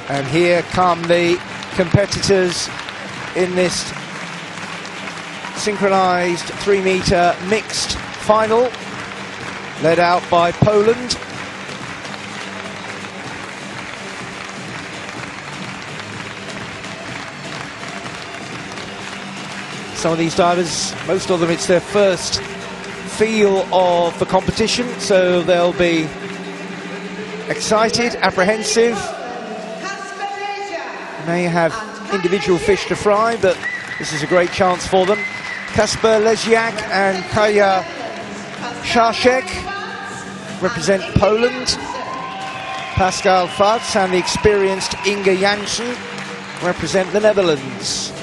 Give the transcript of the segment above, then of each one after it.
And here come the competitors in this synchronized 3-meter mixed final, led out by Poland. Some of these divers, most of them, it's their first feel of the competition, so they'll be excited, apprehensive. May have individual fish to fry, but this is a great chance for them. Kasper Leziak and Kaja Szaszek represent Poland. Pascal Farts and the experienced Inge Janssen represent the Netherlands.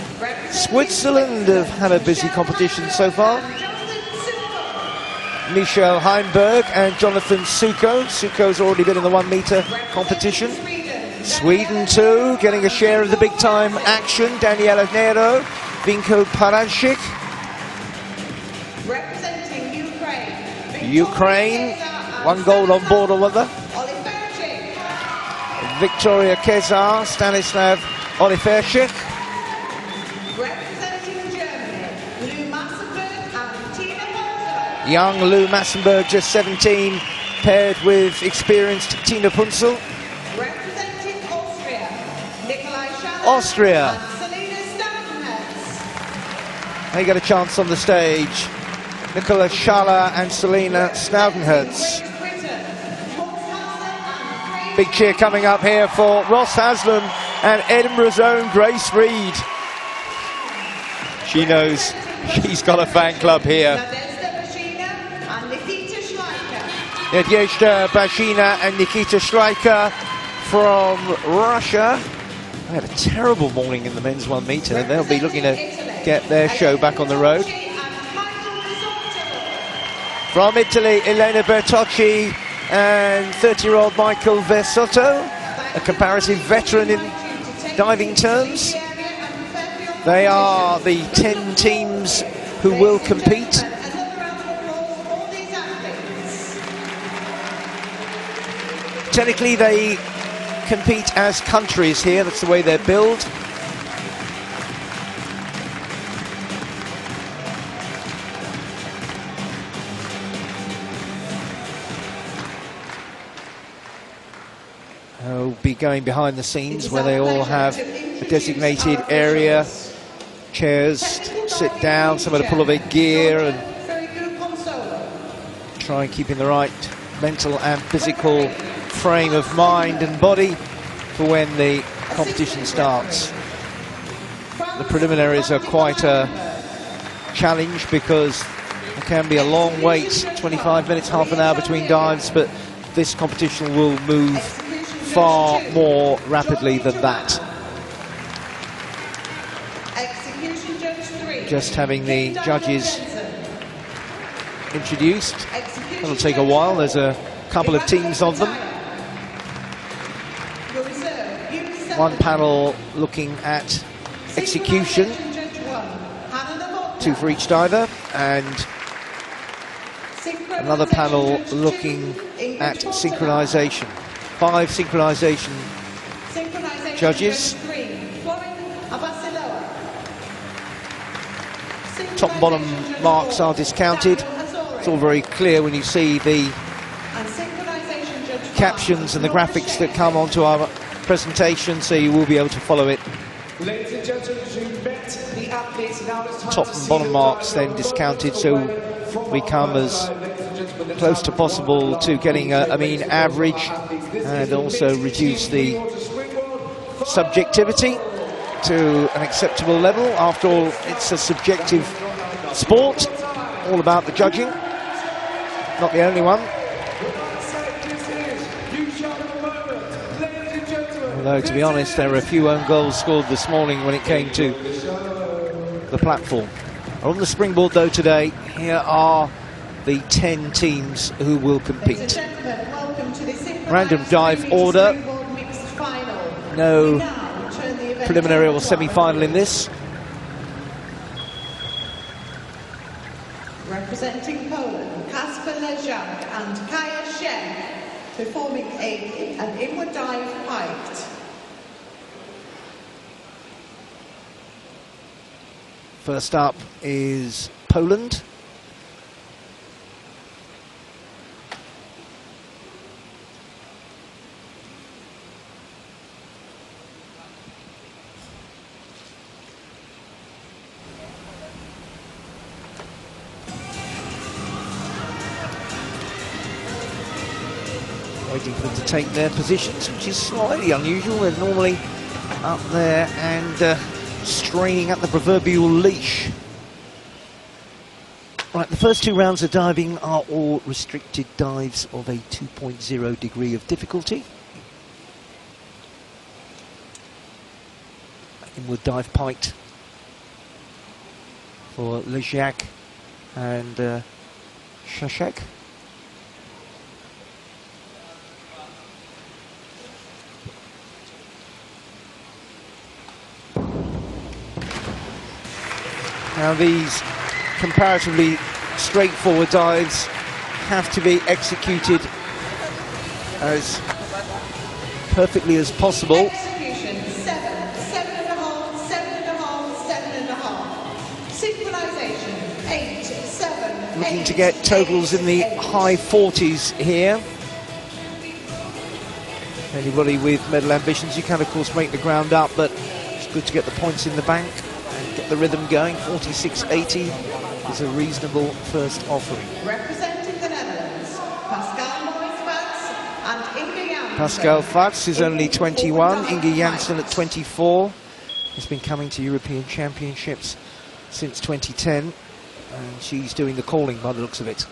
Switzerland have had a busy competition so far. Michel Heimberg and Jonathan Suko. Suko's already been in the 1-meter competition. Sweden too, getting a share of the big time action. Daniela Nero, Vinko Parashik. Representing Ukraine. Ukraine, 1 gold on board or other. Victoria Kezar, Stanislav Oliferchik. Representing Germany, Lou Massenberg and Tina Punzel. Young Lou Massenberg, just 17, paired with experienced Tina Punzel. Representing Austria, Nikolai Schaller Austria. and Selina Staudenherz. They get a chance on the stage. Nicola Schaller and Selina Staudenherz. Great Britain, Ross Haslam and Big cheer coming up here for Ross Haslam and Edinburgh's own Grace Reed. She knows she's got a fan club here. Nadezhda Bashina and Nikita Schleicher. Nadezhda Bashina and Nikita Schleicher from Russia. They had a terrible morning in the men's 1-meter. They'll be looking to get their show back on the road. From Italy, Elena Bertocci and 30-year-old Michael Versotto, a comparative veteran in diving terms. They are the 10 teams who will compete. Technically, they compete as countries here. That's the way they're billed. They'll be going behind the scenes where they all have a designated area, chairs, sit down, somewhere to pull all their gear and try and keep in the right mental and physical frame of mind and body for when the competition starts. The preliminaries are quite a challenge because there can be a long wait, 25 minutes, half an hour between dives, but this competition will move far more rapidly than that. Just having the judges introduced. It'll take a while. There's a couple of teams of them. One panel looking at execution, 2 for each diver, and another panel looking at synchronization. 5 synchronization judges. Top and bottom marks are discounted. It's all very clear when you see the captions and the graphics that come onto our presentation, so you will be able to follow it. Top and bottom marks then discounted, so we come as close to possible to getting a mean average and also reduce the subjectivity to an acceptable level. After all, it's a subjective sport, all about the judging, not the only one. Although, to be honest, there were a few own goals scored this morning when it came to the platform. On the springboard, though, today, here are the 10 teams who will compete. Random dive order. No preliminary or semi-final in this. Representing Poland, Kasper Leziak and Kaja Szaszek, performing an inward dive piped. First up is Poland. Waiting for them to take their positions, which is slightly unusual. They're normally up there and straining at the proverbial leash. Right, the first 2 rounds of diving are all restricted dives of a 2.0 degree of difficulty. Inward dive piked for Leziak and Shashek. Now these comparatively straightforward dives have to be executed as perfectly as possible. Execution 7, 7.5, 7.5, 7.5. Synchronization 8, 7. Looking 8, to get totals 8, in the 8. high 40s here. Anybody with medal ambitions, you can of course make the ground up, but it's good to get the points in the bank and get the rhythm going. 46.80 is a reasonable first offering. Representing the Netherlands, Pascal Maurits-Vats and Inge Janssen. Pascal Vats is only 21, Inge Janssen at 24. Has been coming to European Championships since 2010, and she's doing the calling by the looks of it.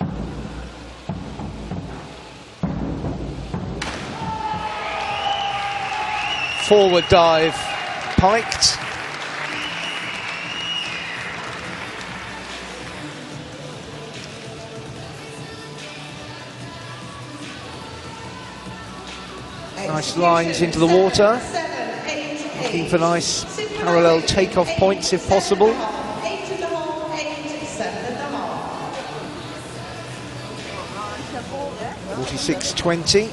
Forward dive piked. Nice lines into the water. Looking for nice parallel takeoff points if possible. 46.20.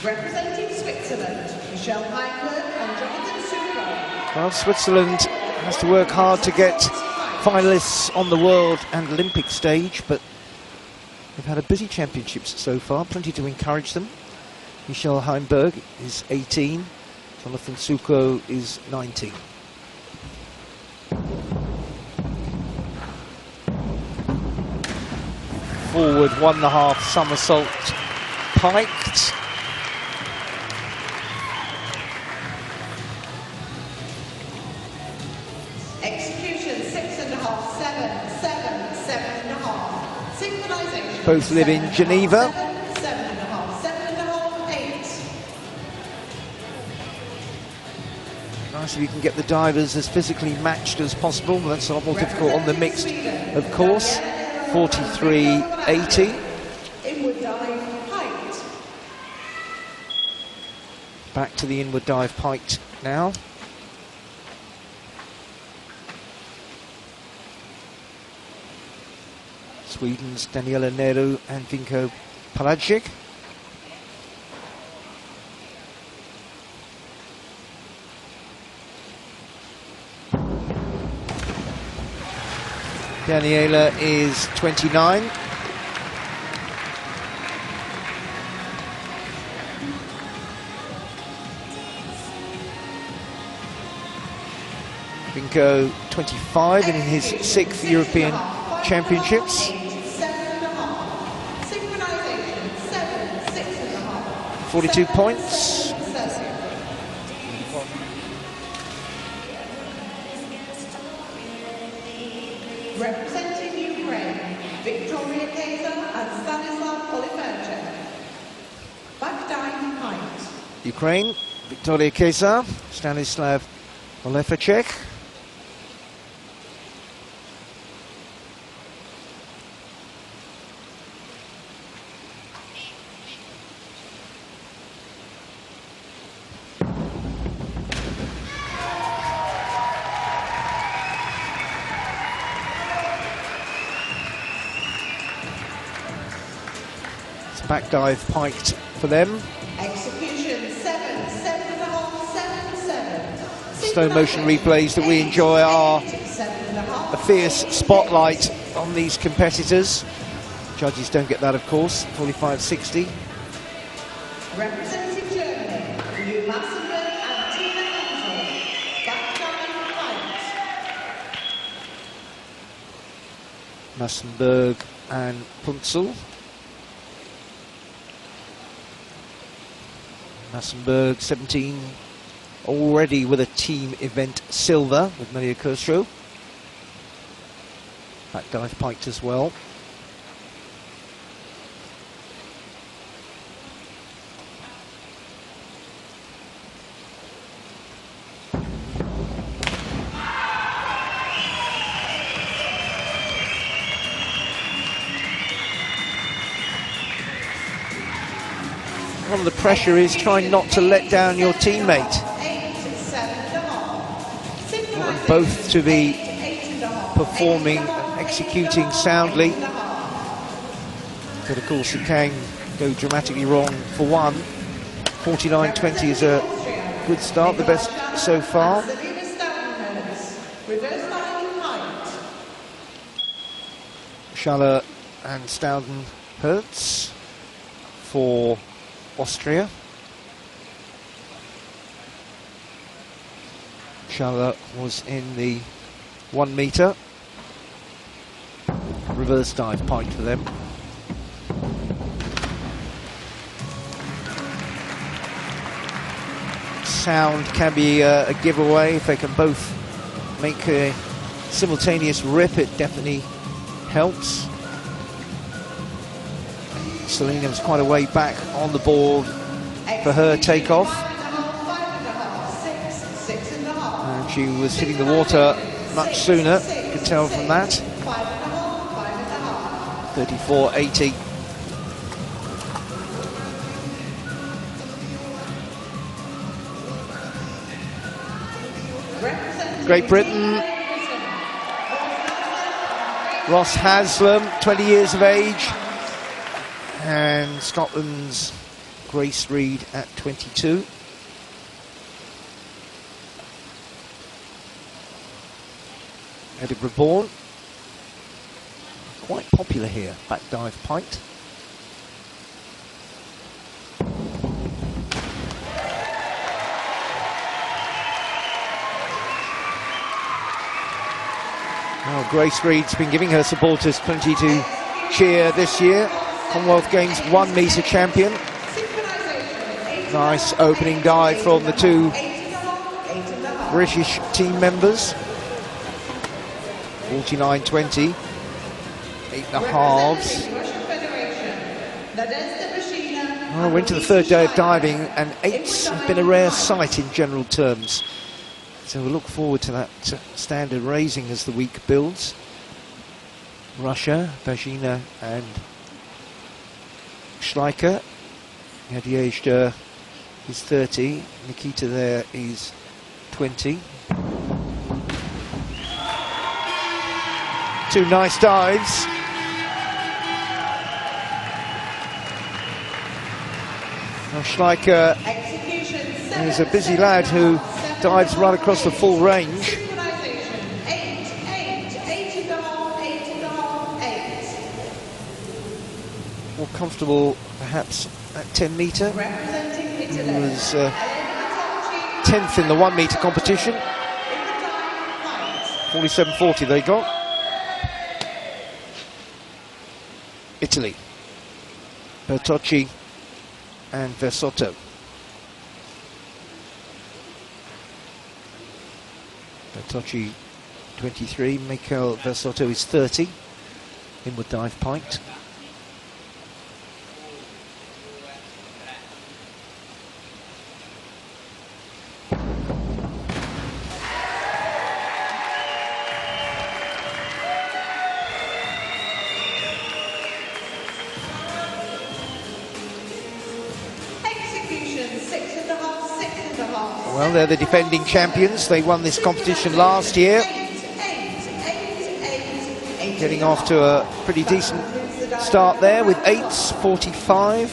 Representing Switzerland, Michelle Heinberg and Jonathan Sucro. Well, Switzerland has to work hard to get finalists on the world and Olympic stage, but they've had a busy championships so far, plenty to encourage them. Michelle Heinberg is 18, Jonathan Sucro is 19. Forward 1.5 somersault piked. Execution 6.5, 7, 7.5. Synchronization. Both live in Geneva. 7.5, 7.5, 8. Nice if you can get the divers as physically matched as possible. That's a lot more difficult on the mixed, of course. 43.80. Inward dive height. Back to the inward dive piked now. Sweden's Daniela Nero and Vinko Palajic. Daniela is 29. Vinko 25 in his 6th European Championships. 7.5. Synchronization 7, 6.5. 42 points. Representing Ukraine, Victoria Kaiser and Stanislav Poliferchek. Back dive height. Ukraine, Victoria Kesa, Stanislav Olefacek. Back dive piked for them. Execution 7, 7.5, 7, 7. slow motion replays that we enjoy are a fierce spotlight on these competitors. Judges don't get that, of course. 45-60. Representing Germany, Lou Massenburg and Tina Hansel. Backgammon fight. Massenburg and Punzel. Massenburg 17, already with a team event silver with Maria Kershaw. Back dive piked as well. One of the pressure is trying not to let down your teammate. You want them both to be performing and executing soundly. But of course it can go dramatically wrong for one. 49-20 is a good start, the best so far. Schaller and Staudenherz for Austria. Schaller was in the 1 meter. Reverse dive point for them. Sound can be a giveaway if they can both make a simultaneous rip. It definitely helps. Selena was quite a way back on the board for her takeoff. And she was hitting the water much sooner, you could tell from that. 34.80. Great Britain. Ross Haslam, 20 years of age. And Scotland's Grace Reid at 22. Edinburgh born. Quite popular here, back dive pint. Well, Grace Reid's been giving her supporters plenty to cheer this year. Commonwealth Games 1 meter champion. Nice opening dive from the two British team members. 49.20. 8.5. Well, went to the third day of diving, and 8s have been a rare sight in general terms. So we'll look forward to that standard raising as the week builds. Russia, Vagina and Schleicher. Nadezhda is 30. Nikita there is 20. Two nice dives. Now Schleicher is a busy lad who dives right across the full range. More comfortable perhaps at 10 metre. He was 10th in the 1 metre competition. 47.40 they got. Italy. Bertocci and Versotto. Bertocci 23, Michael Versotto is 30. Inward dive pint. Well, they're the defending champions. They won this competition last year. Getting off to a pretty decent start there with 8s, 45.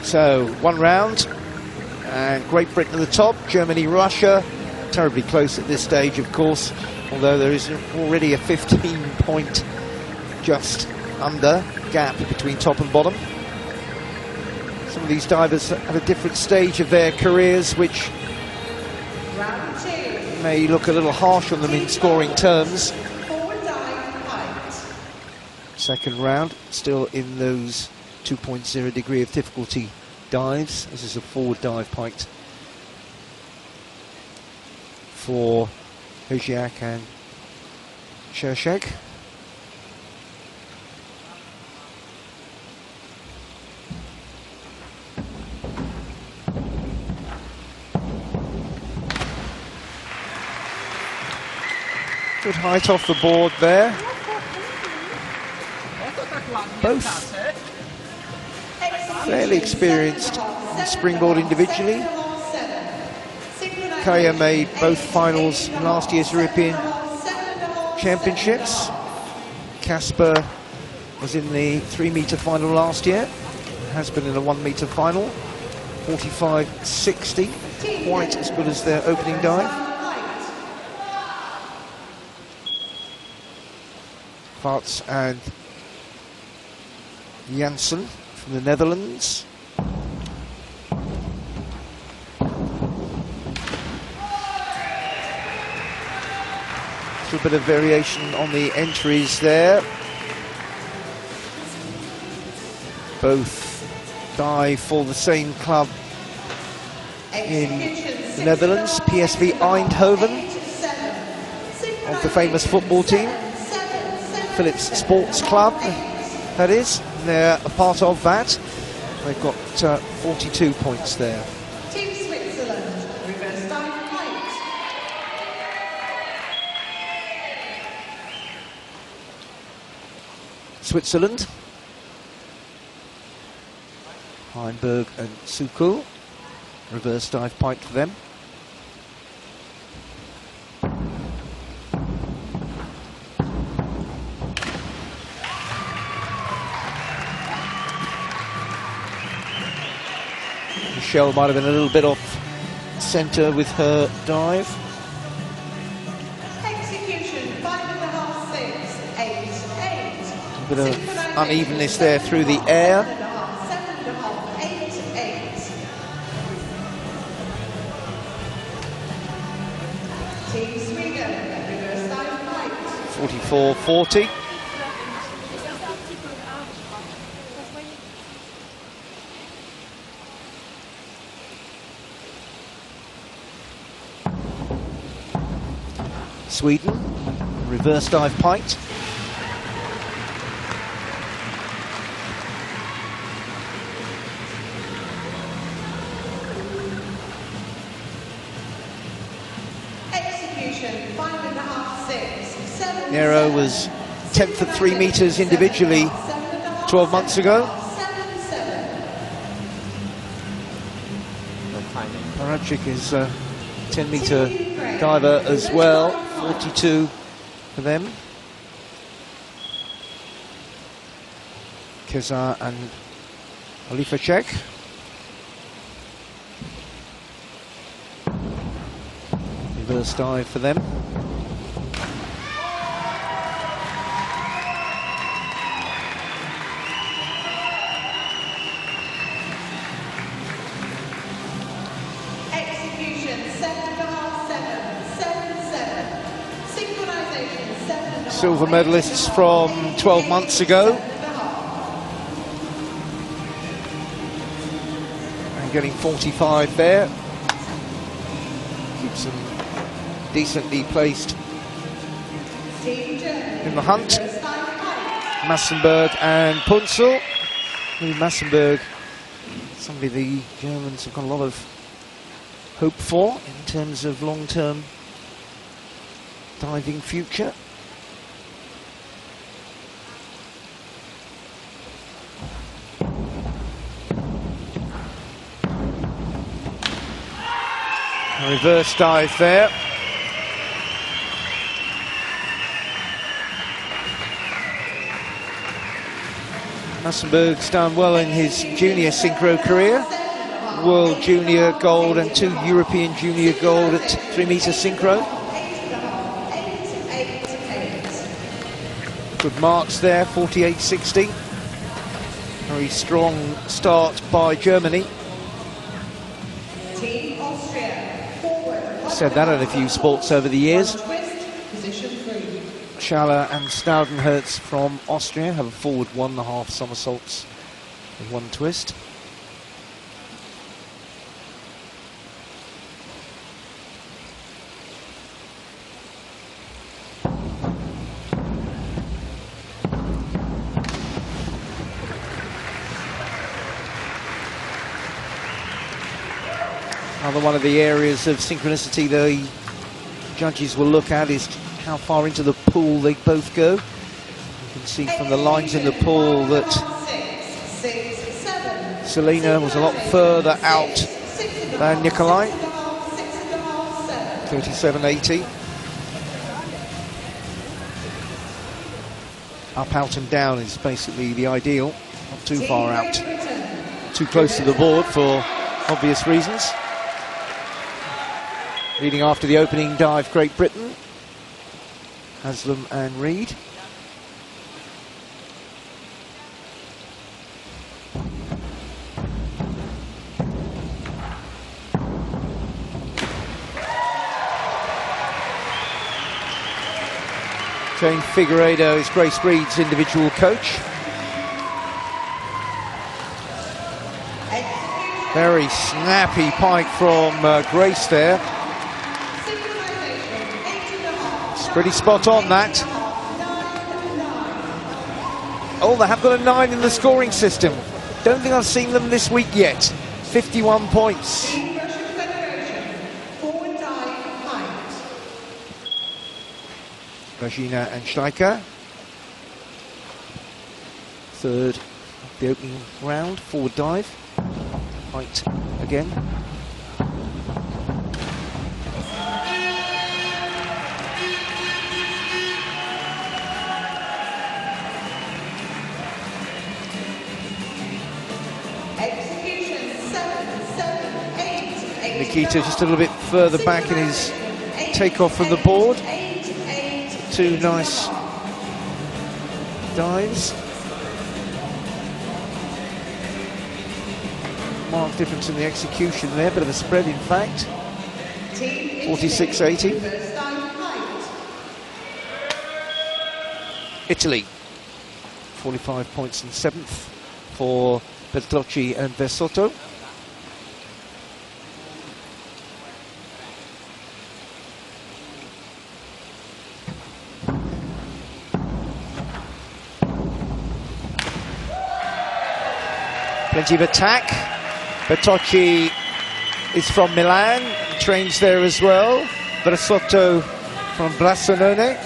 So, one round, and Great Britain at the top, Germany, Russia, terribly close at this stage, of course, although there is already a 15-point just under gap between top and bottom. Some of these divers at a different stage of their careers, which Round 2. may look a little harsh on them in scoring terms. Forward dive height. Second round, still in those 2.0 degree of difficulty dives. This is a forward dive height for Hoziak and Shershek. Good height off the board there. Both fairly experienced in springboard individually. Kaya made both finals in last year's European Championships. Casper was in the 3-metre final last year, has been in a 1-metre final. 45.60, quite as good as their opening dive. Vaarts and Janssen from the Netherlands. A little bit of variation on the entries there. Both dive for the same club in the Netherlands, PSV Eindhoven, of the famous football team. Philips Sports Club, that is. They're a part of that. They've got 42 points there. Team Switzerland, reverse dive height. Switzerland. Heinberg and Sukul. Reverse dive pike for them. Michelle might have been a little bit off centre with her dive. Execution 5.5, 6, 8, 8. A bit of unevenness there through the air. 7.5, 8, 8. Team Sweden, reverse dive height. 44.40. Sweden, reverse dive pike. Execution 5.5, 6, 7. Nero was 10th at 3 metres individually 12 months ago. 7, 7. Paracic is a 10-metre diver as well, 42 for them. Kezar and Olifacek. Reverse dive for them. Execution 7.5, 7, 7, 7. Synchronization 7.5. Silver medalists from 12 months ago. And getting 45 there. Keeps them decently placed in the hunt. Massenberg and Punzel. Massenberg, somebody the Germans have got a lot of hope for in terms of long-term diving future. A reverse dive there. Massenberg's done well in his junior synchro career. World junior gold and 2 European junior gold at 3-meter synchro. Good marks there, 48.60. Very strong start by Germany. Team Austria, forward. Said that at a few sports over the years. Twist, position 3. Schaller and Staudenherz from Austria have a forward 1.5 somersaults and 1 twist. Another one of the areas of synchronicity the judges will look at is how far into the pool they both go. You can see from the lines in the pool that Selena was a lot further out than Nicolai. 37.80. Up, out and down is basically the ideal. Not too far out. Too close to the board for obvious reasons. Leading after the opening dive, Great Britain. Haslam and Reed. Jane Figueiredo is Grace Reed's individual coach. Very snappy pike from Grace there. Pretty spot on that. Oh, they have got a 9 in the scoring system. Don't think I've seen them this week yet. 51 points. Regina and Steiker. Third of the opening round, forward dive. Height again. Nikita just a little bit further back in his takeoff from the board. 2 nice dives. Marked difference in the execution there, bit of a spread in fact. 46.80. Italy, 45 points in 7th for Bertocci and Versotto. Plenty of attack. Bertocci is from Milan, trains there as well. Versotto from Blasonone.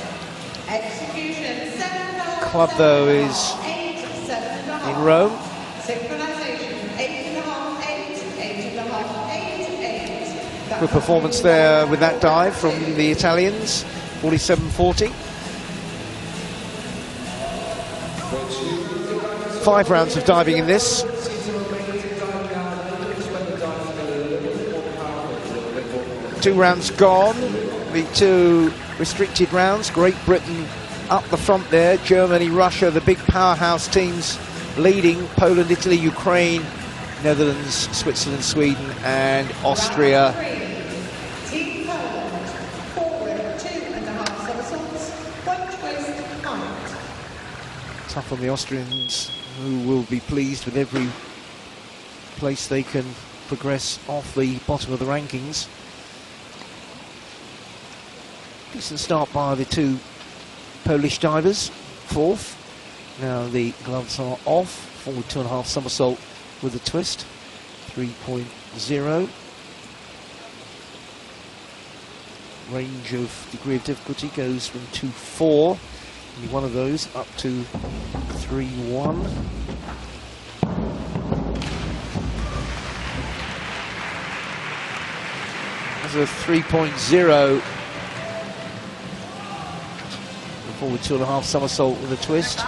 Club though is in Rome. Good performance there with that dive from the Italians. 47.40. 5 rounds of diving in this. Two rounds gone, the 2 restricted rounds. Great Britain up the front there, Germany, Russia, the big powerhouse teams leading. Poland, Italy, Ukraine, Netherlands, Switzerland, Sweden and Austria. Team Poland, forward 2.5 somersaults, 1 twist, height. Tough on the Austrians, who will be pleased with every place they can progress off the bottom of the rankings. Decent start by the 2 Polish divers, 4th. Now the gloves are off, forward 2.5 somersault with a twist, 3.0. Range of degree of difficulty goes from 2-4, only one of those, up to 3-1. That's a 3.0. Forward 2.5 somersault with a twist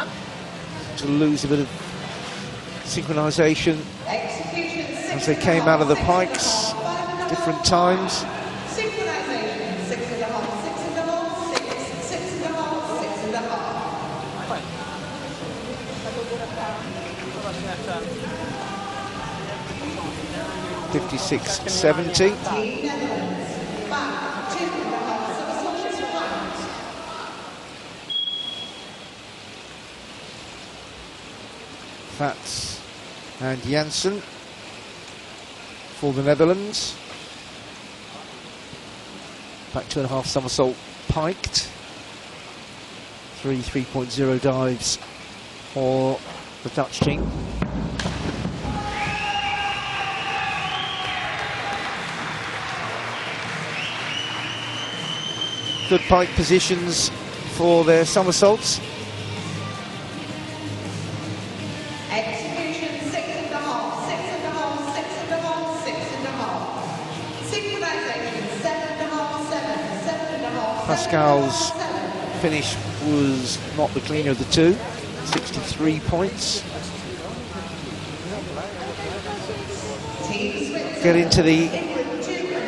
to lose a bit of synchronization as they came out of the pikes, different times. Synchronization, 6.5, 6.5, 6, 6.5, 6.5. 56.70. Team Netherlands, back 2.5 somersaults right. Fats and Janssen for the Netherlands. Back 2.5 somersault piked. 3.0 dives for the Dutch team. Good pike positions for their somersaults. Execution 6.5, 6.5, 6.5, 6.5. Synchronization 7.5, 7.5. Pascal's finish was not the cleaner of the two, 63 points. Get into the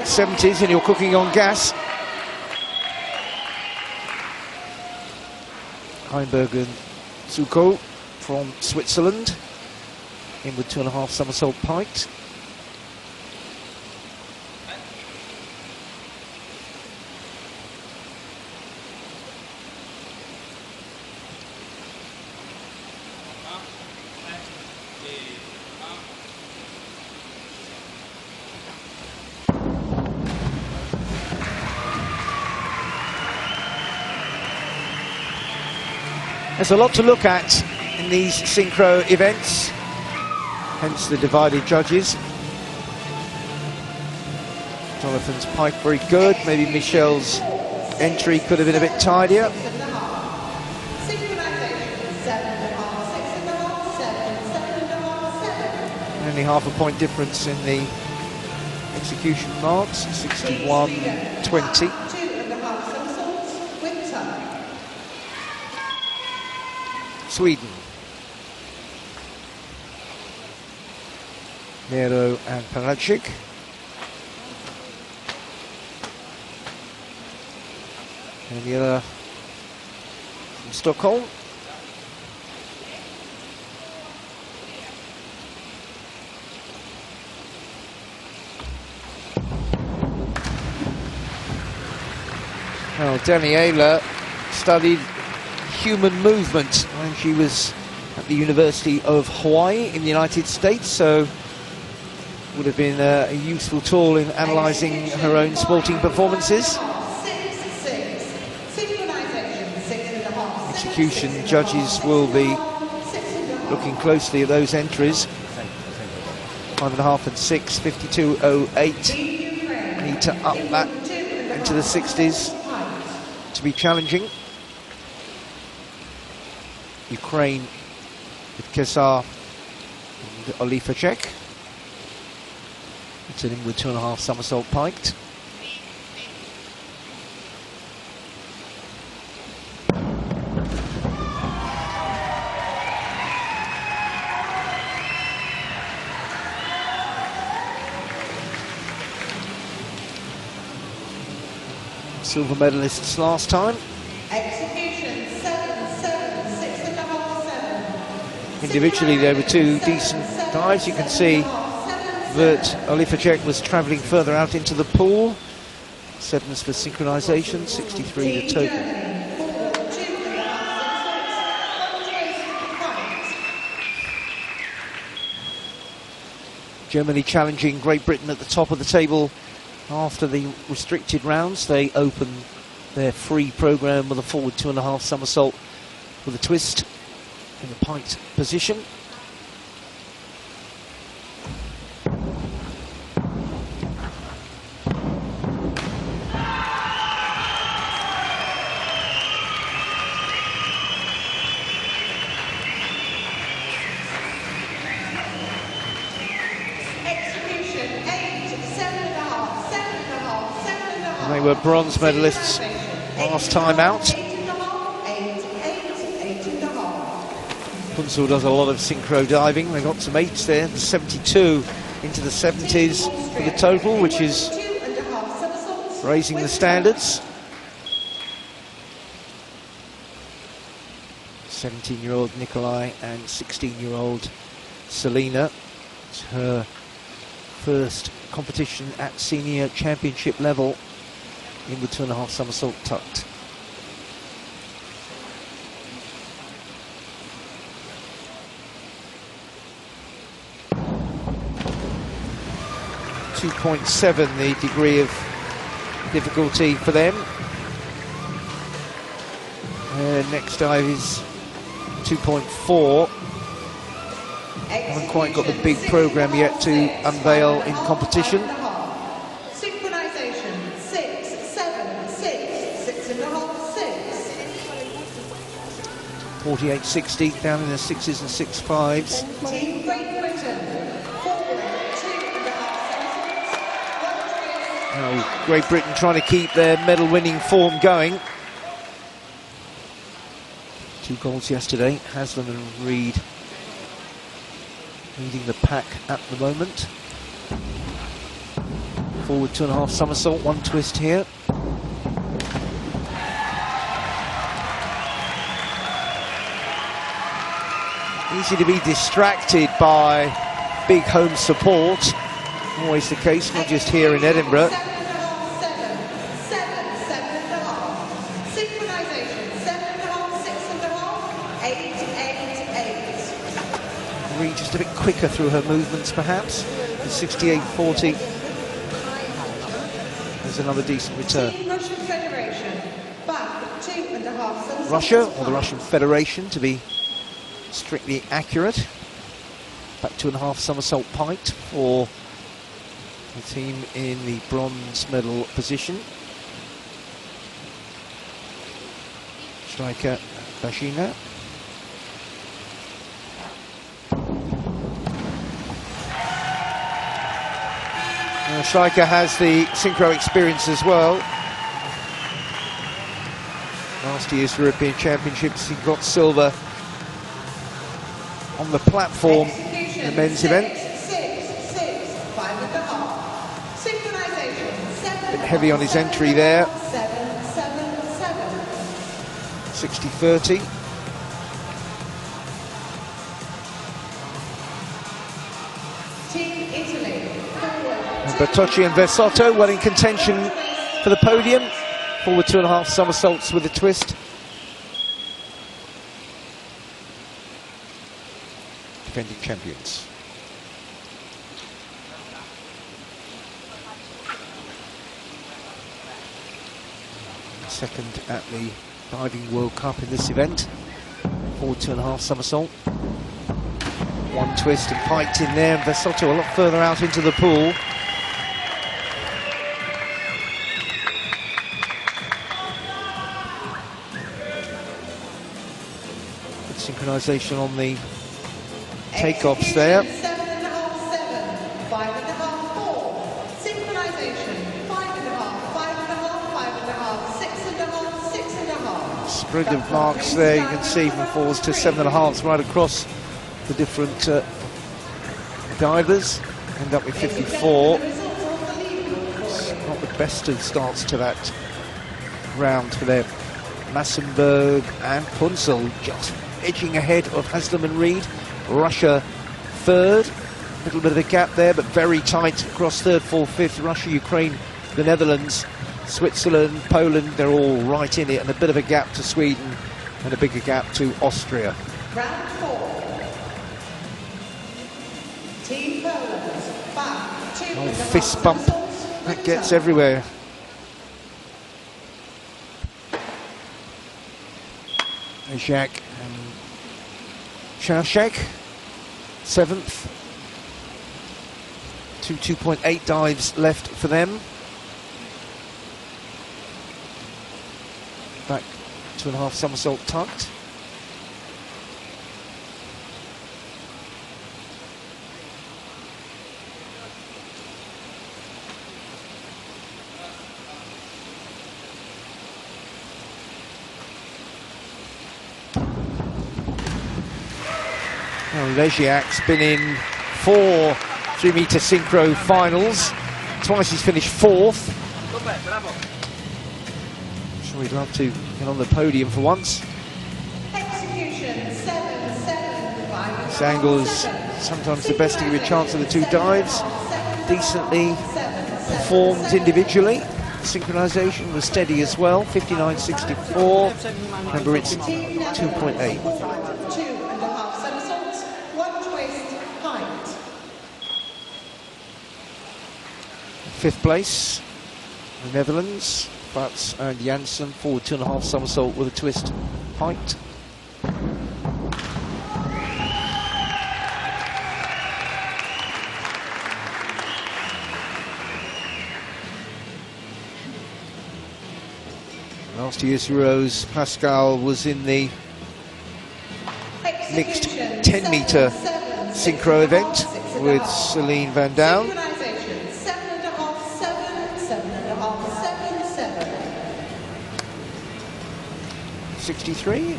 70s and you're cooking on gas. Heimberg and Zuko from Switzerland in with 2.5 somersault piked. There's a lot to look at in these synchro events, hence the divided judges. Jonathan's pike very good, maybe Michelle's entry could have been a bit tidier. Only half a point difference in the execution marks, 61-20. Sweden. Nero and Panacic. And the other from Stockholm. Well, Daniela studied human movement when she was at the University of Hawaii in the United States, so would have been a useful tool in analysing her own sporting performances. Execution judges will be looking closely at those entries. 5.5 and 6, 52.08. Need to up that into the 60s to be challenging. Ukraine with Kesar and Olifacek. It's in with 2.5 somersault piked. Silver medalists last time. Execution 7, 6.5, 7. Individually, there were two decent dives. You can see that Olifacek was travelling further out into the pool. 7s for synchronisation, 63 the total. Germany challenging Great Britain at the top of the table after the restricted rounds. They open their free programme with a forward 2.5 somersault with a twist in the piked position. They were bronze medalists last time out. Punzel does a lot of synchro diving. They got some 8s there, 72 into the 70s for the total, which is raising the standards. 17-year-old Nikolai and 16-year-old Selena. It's her first competition at senior championship level in the 2.5 somersault tucked. .7 the degree of difficulty for them. Next dive is 2.4. Haven't quite got the big program yet to unveil in competition. Synchronization 6, 7, 6, 6.5, 6. 48.60 down in the 6s and 6.5s. Team Great Britain, forward 2.5 Now, Great Britain trying to keep their medal-winning form going. 2 golds yesterday. Haslam and Reed leading the pack at the moment. Forward 2.5 somersault, 1 twist here. Easy to be distracted by big home support. Always the case, not just here in Edinburgh. 7.5, 7.5. Synchronization 7.5, 6.5, 8, 8, 8. Reed just a bit quicker through her movements, perhaps. The 68.40. There's another decent return. Team Russian Federation, back 2.5. Russia, or the Russian Federation, to be strictly accurate. Back 2.5 somersault pint for the team in the bronze medal position. Striker Bashina. Striker has the synchro experience as well. Last year's European Championships, he got silver on the platform in the men's event. 6, 5.5. Synchronization 7. A bit heavy on his entry there. 7, 7, 7. 60-30. Team Italy, forward. Bertocci and Versotto well in contention for the podium. Forward 2.5 somersaults with a twist. Defending champions. Second at the Diving World Cup in this event. Forward 2.5 somersault. 1 twist and piked in there, and Versotto a lot further out into the pool. Good synchronization on the takeoffs there. 7.5, 7. 5.5, 4. Synchronization 5.5, 5.5, 5.5, 6.5, 6.5. Spread of marks there, you can see from 4s to 7.5s right across the different divers. End up with 54. It's not the best of starts to that round for them. Massenberg and Punzel just edging ahead of Haslam and Reed. Russia third. A little bit of a gap there, but very tight across third, fourth, fifth. Russia, Ukraine, the Netherlands, Switzerland, Poland, they're all right in it, and a bit of a gap to Sweden and a bigger gap to Austria. Round 4. Team Poland, back 2.5. Old fist bump, that gets everywhere. Jacques and Czarszek, 7th. 2.8 dives left for them. Back 2.5 somersault tucked. Well, Leziak's been in 4 3-meter synchro finals. Twice he's finished 4th. I'm sure he'd love to get on the podium for once. Execution 7-7. This angle is sometimes the best to give you a chance of the 2 dives. Decently performed individually. Synchronization was steady as well. 59.64. Remember, it's 2.8. 2.5 somersaults, 1 twist, height. 5th place, the Netherlands. Butts and Janssen forward 2.5 somersault with a twist height. Last year's Euros, Pascal was in the mixed 10-meter synchro event with Celine Van Daan. 63,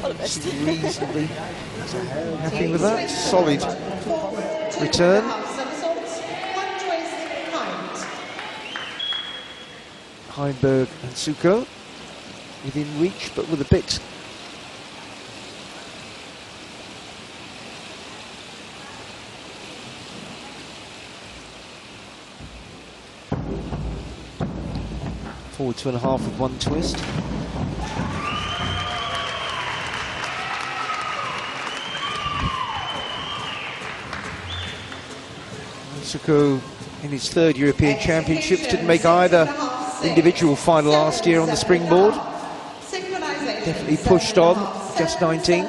reasonably happy with that. Solid return. Heinberg and Suko within reach, but with a bit. Forward 2.5 with 1 twist. Suko in his 3rd European Championships didn't make either individual final last year on the springboard. Definitely pushed on, just 19.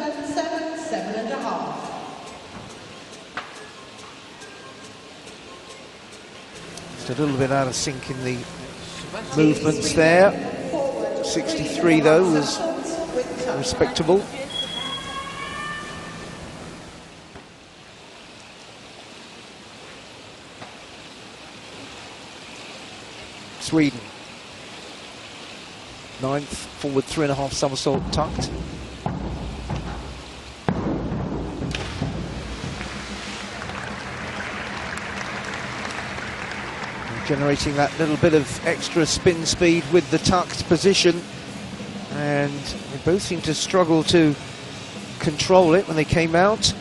Just a little bit out of sync in the movements there. 63 though was respectable. Sweden, 9th, forward 3.5 somersault tucked. Generating that little bit of extra spin speed with the tucked position, and they both seem to struggle to control it when they came out.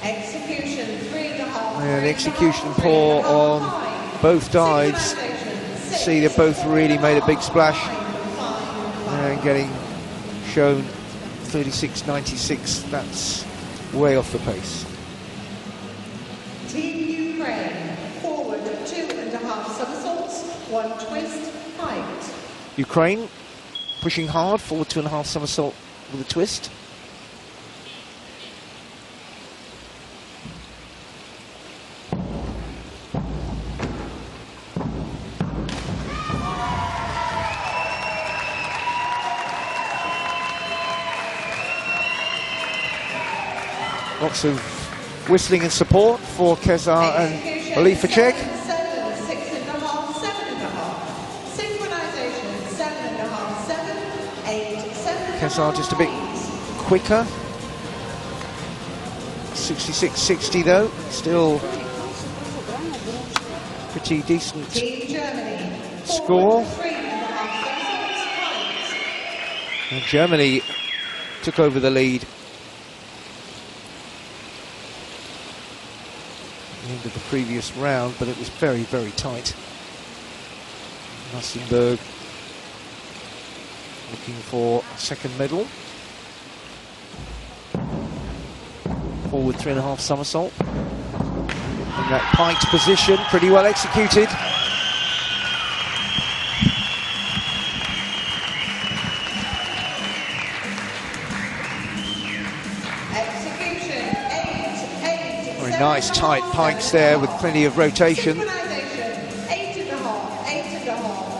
Execution 3.5. And execution poor on both dives. See, they both really made a big splash and getting shown 36.96. That's way off the pace. Team Ukraine, forward 2.5 somersaults, 1 twist, height. Ukraine pushing hard, forward 2.5 somersault with a twist. Lots of whistling and support for Kezar and Olifacek. 7, 6.5, 7.5. Synchronization 7.5, 7, 8, 7. Kezar just a bit quicker. 66.60 though, still pretty decent score. And Germany took over the lead. End of the previous round, but it was very, very tight. Massenberg looking for a second medal. Forward 3.5 somersault. In that piked position, pretty well executed. Very nice tight pikes there with plenty of rotation.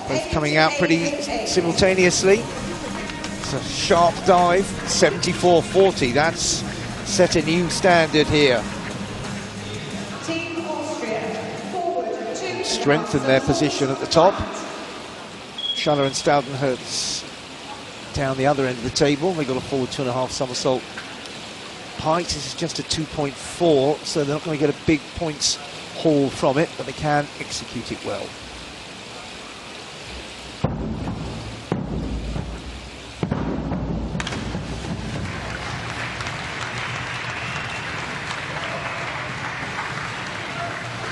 Both coming out pretty simultaneously. It's a sharp dive, 74.40. That's set a new standard here. Strengthen their position at the top. Schaller and Staudenherz down the other end of the table. They got a forward 2.5 somersault height. This is just a 2.4, so they're not going to get a big points haul from it, but they can execute it well.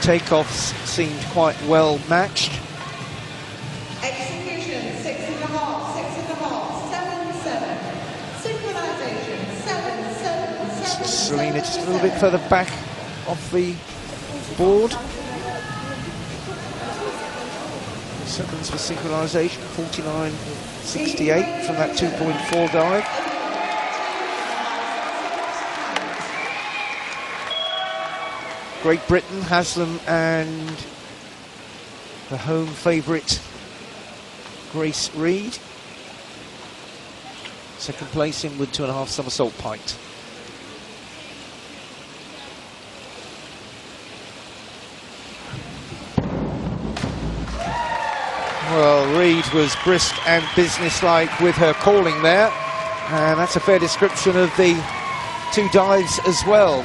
Takeoffs seemed quite well matched. Execution 6.5, 6.5, 7.7. Synchronization 7.7. Serena just a little bit further back off the board. Seconds for synchronization, 49.68 from that 2.4 dive. Great Britain, Haslam and the home favourite Grace Reed. Second place in with 2.5 somersault pint. Well, Reed was brisk and businesslike with her calling there, and that's a fair description of the two dives as well.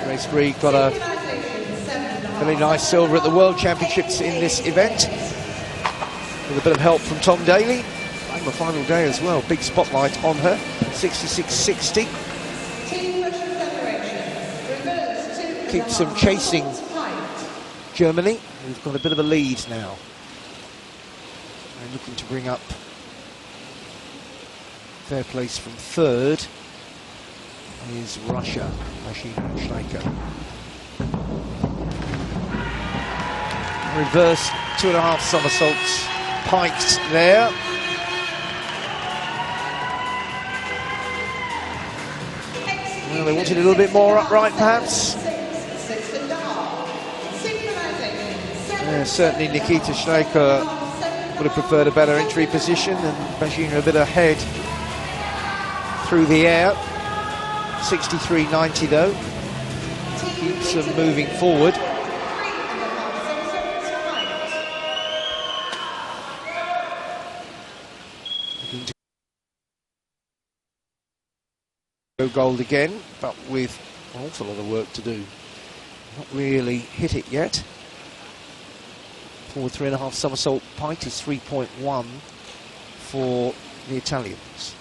Grace Reed got a really nice silver at the World Championships in this event, with a bit of help from Tom Daly on the final day as well. Big spotlight on her, 66.60. Keeps them chasing Germany, who've got a bit of a lead now. And looking to bring up fair place from third is Russia, Bashina Schleicher. Reverse 2.5 somersaults, pikes there. Well, they wanted a little bit more upright, perhaps. Yeah, certainly Nikita Schleicher would have preferred a better entry position, and Bashina a bit ahead through the air. 63.90 though, keeps them moving forward. Go gold again, but with an awful lot of work to do. Not really hit it yet. Forward 3.5 somersault pint is 3.1 for the Italians.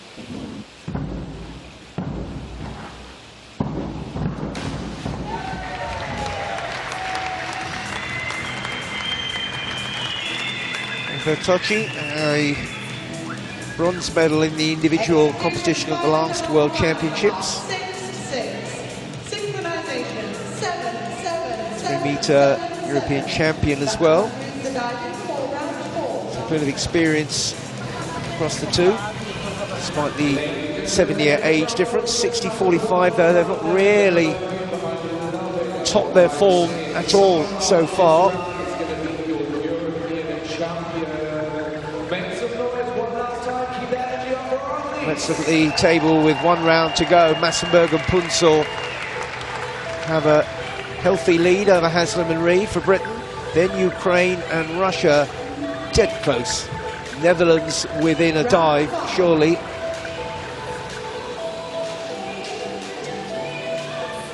Bertocci, a bronze medal in the individual competition at the last World Championships. 3-metre European champion as well. So a bit of experience across the two, despite the 7-year age difference. 60.45 though, they've not really topped their form at all so far. Let's look at the table with 1 round to go. Massenberg and Punzel have a healthy lead over Haslam and Reed for Britain. Then Ukraine and Russia dead close. Netherlands within a dive, surely.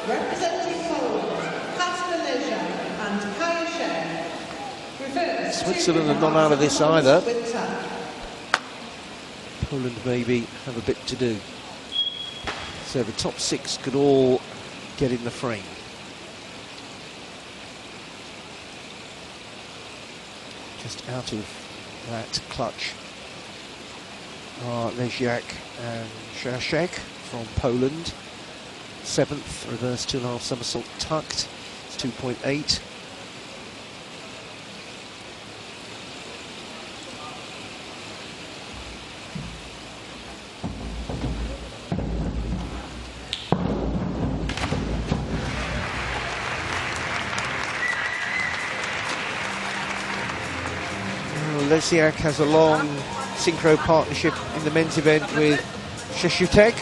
Representing Poland, Kasper and Kayashev. Switzerland are not out of this either. Poland maybe have a bit to do. So the top 6 could all get in the frame. Just out of that clutch are Leziak and Szaszek from Poland. 7th, reverse 2.5 somersault tucked, it's 2.8. Leziak has a long synchro partnership in the men's event with Szeszutek.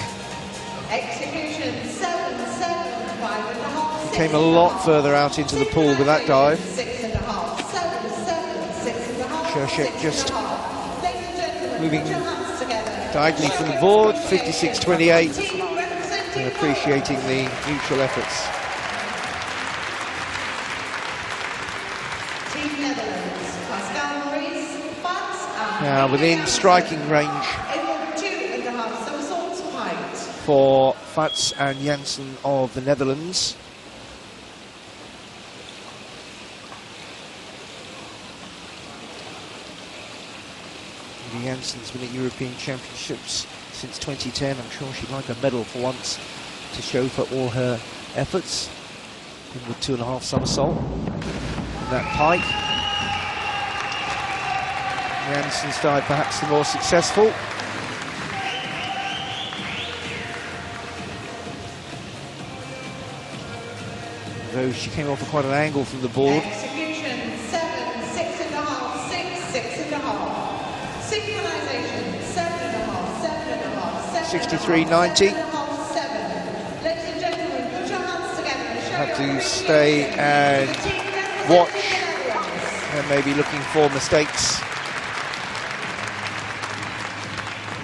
Execution 7.7, 5.5. Came a lot further out into the pool with that dive. 6.5, 7.7, 6.5. Szeszutek just moving Put your hands together. diagonally from the board, 56-28, Team and representing appreciating the mutual efforts. Team Netherlands, Pascal Maurice, Fats and Now within striking range in the 2.5 somersaults height. for Fats and Janssen of the Netherlands. Janssen's been at European Championships since 2010. I'm sure she'd like a medal for once to show for all her efforts in the 2.5 somersault. That pike. Janssen's dive perhaps the more successful. Though she came off at quite an angle from the board. Execution 7, 6.5, 6, 6.5. Synchronization 7.5, 7.5, 63.90. 7. Ladies and gentlemen, put your hands together and show Have your to stay appreciation and to the team representing watch the Netherlands. and maybe looking for mistakes.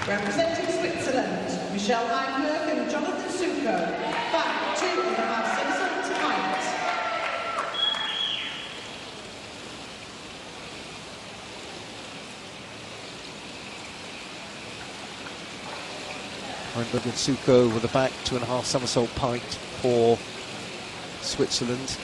Representing Switzerland, Michelle Heinberg and Jonathan Suko. Back 2.5 somersaults height. Heinberg and Suko with the back 2.5 somersault pint for Switzerland.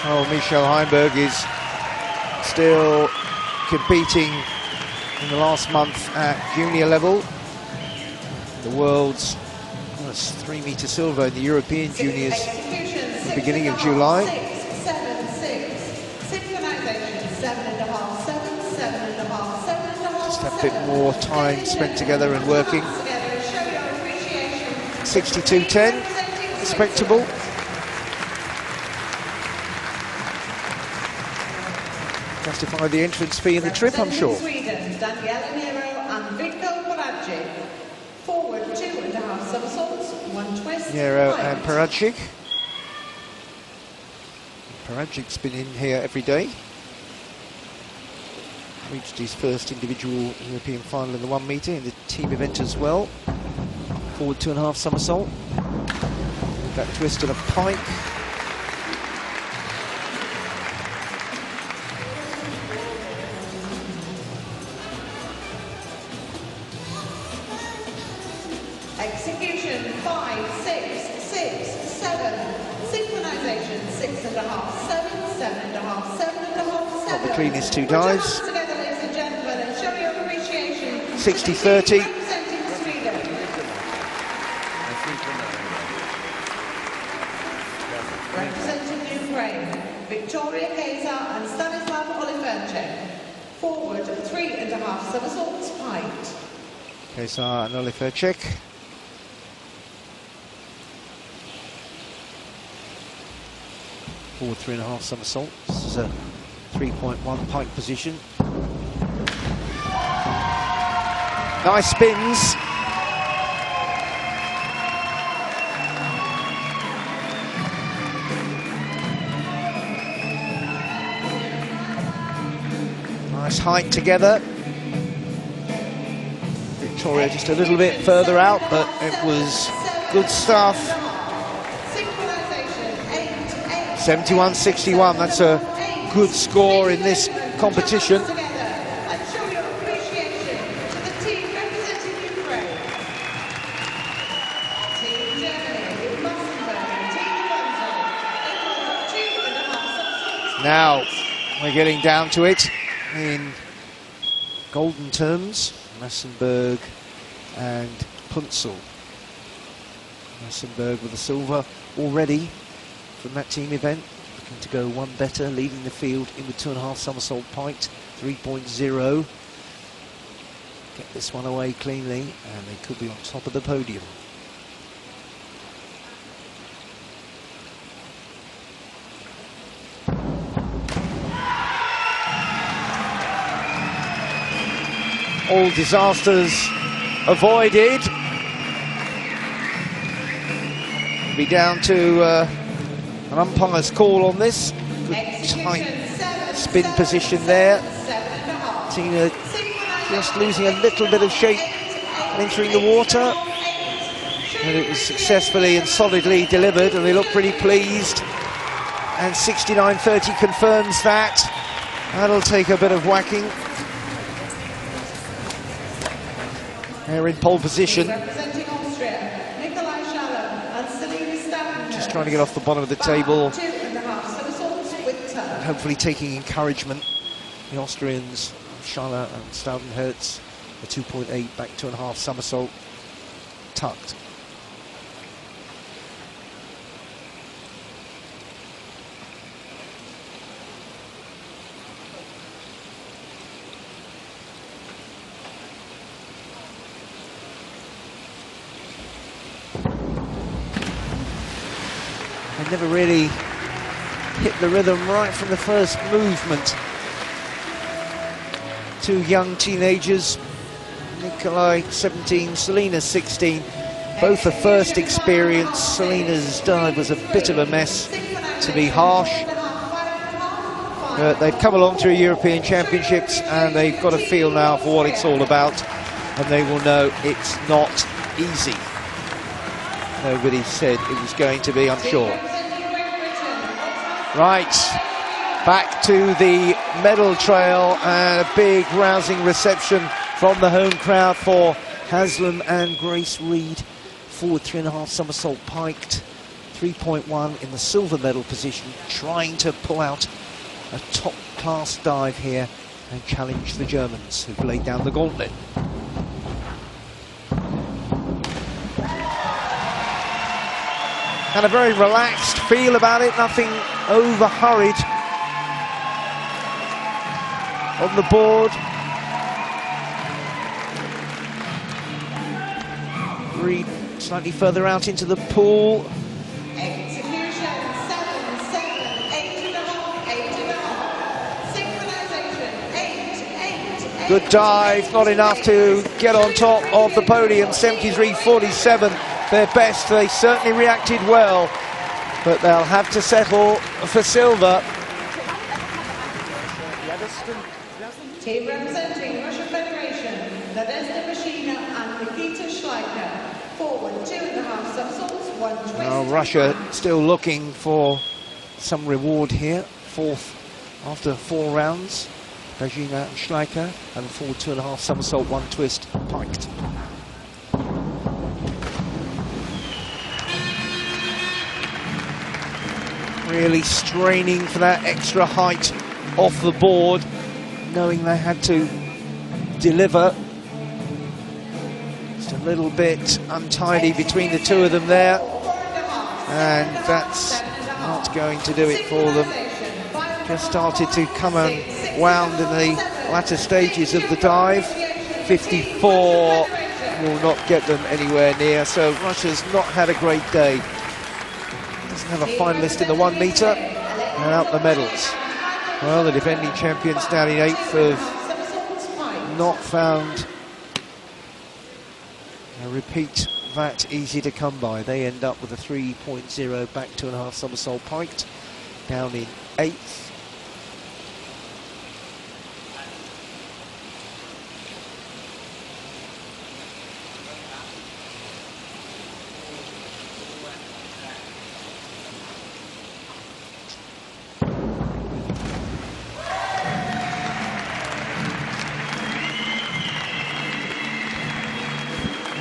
Oh, Michelle Heinberg is still competing in the last month at junior level. The world's 3-meter silver in the European juniors at the beginning of July. 6, 7, 6. Synchronization 7.5, 7, 7.5, 7.5. Just a bit more time spent together and working. 62.10, respectable. Justify the entrance fee in the trip, I'm sure. Sweden, Daniela Nero and Vitko Paradzic. Forward 2.5 somersaults, 1 twist. Nero height. and Paradzic. Paradzic's been in here every day. Reached his first individual European final in the 1 meter in the team event as well. Forward 2.5 somersault. That twist and a pike. Execution 5, 6, 6, 7. Synchronization 6.5, 7, 7.5, 7.5, 7. Not the cleanest two Put your dives. hands together, ladies and gentlemen, and show your appreciation. 60-30. Representing Sweden. Representing Ukraine, Victoria Keza and Stanislav Oliverchek. Forward 3.5 somersaults height. Kesar and Oliverchek. Forward 3.5 somersault. This is a 3.1 pike position. Nice spins. Nice height together. Victoria just a little bit further out, but it was good stuff. 71-61, that's a good score in this competition. Now we're getting down to it in golden terms. Massenberg and Punzel. Massenberg with a silver already from that team event, looking to go one better, leading the field in the 2.5 somersault pike, 3.0. Get this one away cleanly, and they could be on top of the podium. all disasters avoided. Be down to an umpire's call on this. Good tight spin position there. Tina just losing a little bit of shape entering the water. And it was successfully and solidly delivered, and they look pretty pleased. And 69.30 confirms that. That'll take a bit of whacking. They're in pole position. Just trying to get off the bottom of the table. And hopefully taking encouragement. The Austrians, Schaller and Staudenherz, a 2.8 back 2.5 somersault, tucked. They never really hit the rhythm right from the first movement. Two young teenagers, Nikolai 17, Selena 16, both the first experience. Selena's dive was a bit of a mess, to be harsh. They've come along through European Championships and they've got a feel now for what it's all about, and they will know it's not easy. Nobody said it was going to be, I'm sure. Right, back to the medal trail, and a big rousing reception from the home crowd for Haslam and Grace Reed. Forward 3.5 somersault piked, 3.1 in the silver medal position, trying to pull out a top-class dive here and challenge the Germans, who've laid down the gauntlet. And a very relaxed feel about it, nothing over-hurried on the board. Reed slightly further out into the pool. Execution 7, 7, 8.5, 8.5. Synchronization 8, 8. Good dive, not enough to get on top of the podium. 73.47. Their best. They certainly reacted well, but they'll have to settle for silver. Team representing Russian Federation, Nadezhda Mashina and Nikita Schleicher. Forward 2.5 somersaults, 1 twist. Now Russia still looking for some reward here. Fourth after 4 rounds. Bajina and Schleicher, and forward 2.5 somersault, 1 twist, piked. Really straining for that extra height off the board, knowing they had to deliver. Just a little bit untidy between the two of them there, and that's not going to do it for them. Just started to come unwound in the latter stages of the dive. 54 will not get them anywhere near, so Russia's not had a great day. Doesn't have a finalist in the 1 metre, and out the medals. Well, the defending champions down in 8th have not found a repeat that easy to come by. They end up with a 3.0 back 2.5 somersault piked, down in 8th.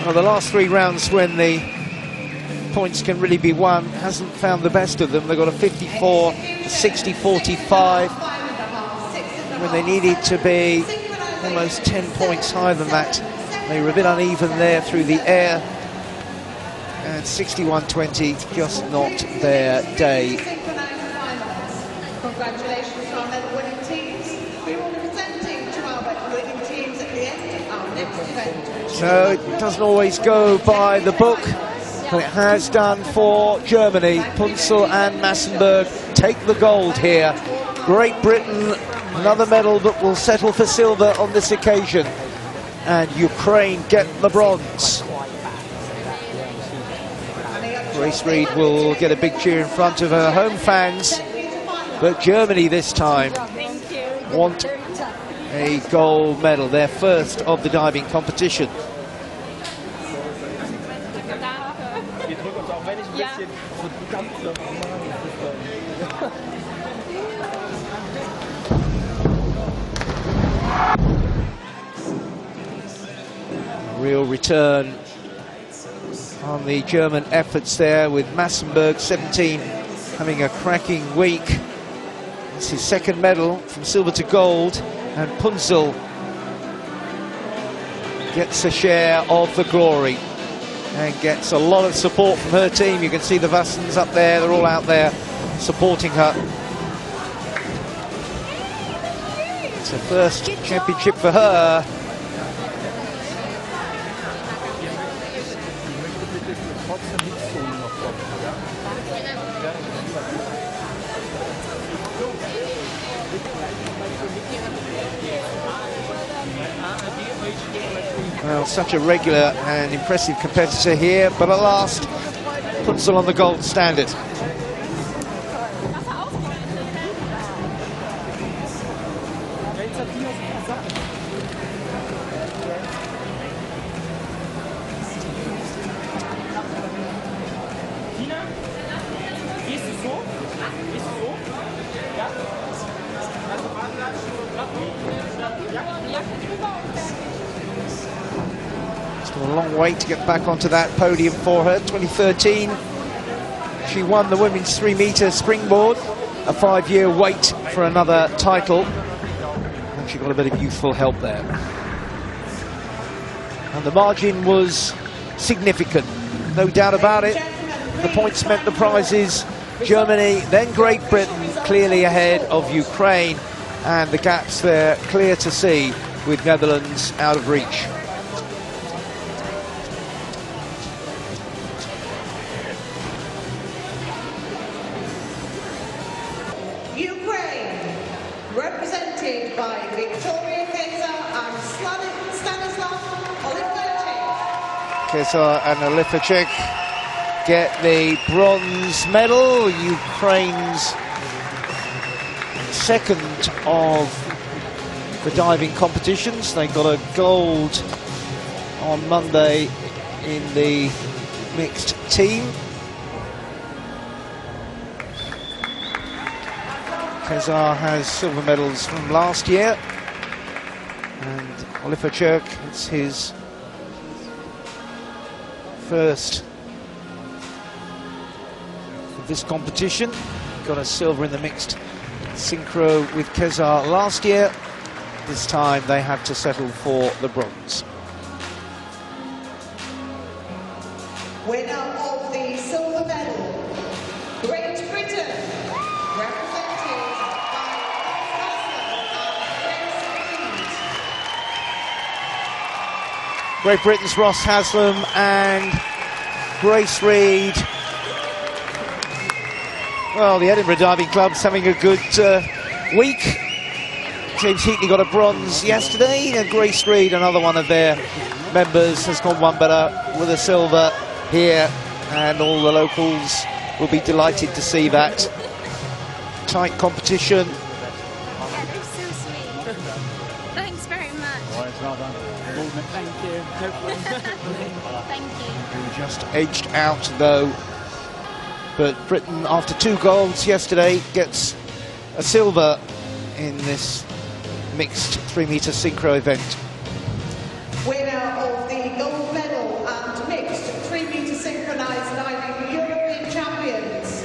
Well, the last 3 rounds when the points can really be won hasn't found the best of them. They've got a 54, a 60, 45, when they needed to be almost 10 points higher than that. They were a bit uneven there through the air, and 61.20, just not their day. Congratulations to our medal-winning teams. We will be presenting to our medal-winning teams at the end of our next event. So it doesn't always go by the book, but it has done for Germany. Punzel and Massenburg take the gold here. Great Britain, another medal, but will settle for silver on this occasion. and Ukraine get the bronze. Grace Reed will get a big cheer in front of her home fans, but Germany this time want a gold medal, their first of the diving competition. Real return on the German efforts there, with Massenberg 17 having a cracking week. It's his second medal, from silver to gold, and Punzel gets a share of the glory and gets a lot of support from her team. You can see the Vassens up there, they're all out there supporting her. It's her first championship for her. Well, such a regular and impressive competitor here, but at last, Punzel on the gold standard. Still a long way to get back onto that podium for her. 2013, she won the women's 3-metre springboard, a 5-year wait for another title, and she got a bit of youthful help there. And the margin was significant, no doubt about it. The points meant the prizes. Germany, then Great Britain, clearly ahead of Ukraine, and the gaps there clear to see, with Netherlands out of reach. Ukraine, represented by Victoria Keza and Stanislav Olifacek. Keza and Olifacek get the bronze medal. Ukraine's second of the diving competitions. They got a gold on Monday in the mixed team. Keza has silver medals from last year, and Olifacek, it's his first of this competition. Got a silver in the mixed synchro with Keza last year. This time they have to settle for the bronze. Winner of the silver medal, Great Britain, represented by Ross Haslam and Grace Reed. Great Britain's Ross Haslam and Grace Reed. Well, the Edinburgh Diving Club's having a good week. James Heatley got a bronze yesterday, and Grace Reed, another one of their members, has gone one better with a silver here, and all the locals will be delighted to see that. Tight competition. Yeah, they're so sweet. Thanks very much. Thank you. Thank you. We just edged out though, but Britain, after 2 golds yesterday, gets a silver in this mixed 3-metre synchro event. Winner of the gold medal and mixed 3-metre synchronised diving European champions,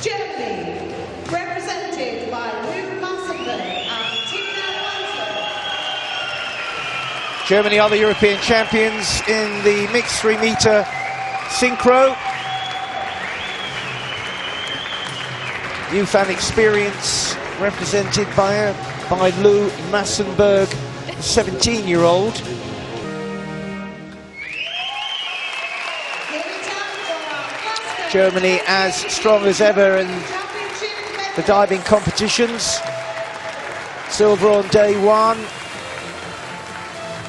Germany, represented by Lou Massenberg and Tina Hansen. Germany are the European champions in the mixed 3-metre synchro. Youth and experience represented by Lou Massenberg, 17-year-old. Germany as strong as ever in the diving competitions. Silver on day 1.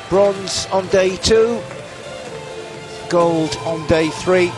Bronze on day 2, gold on day 3.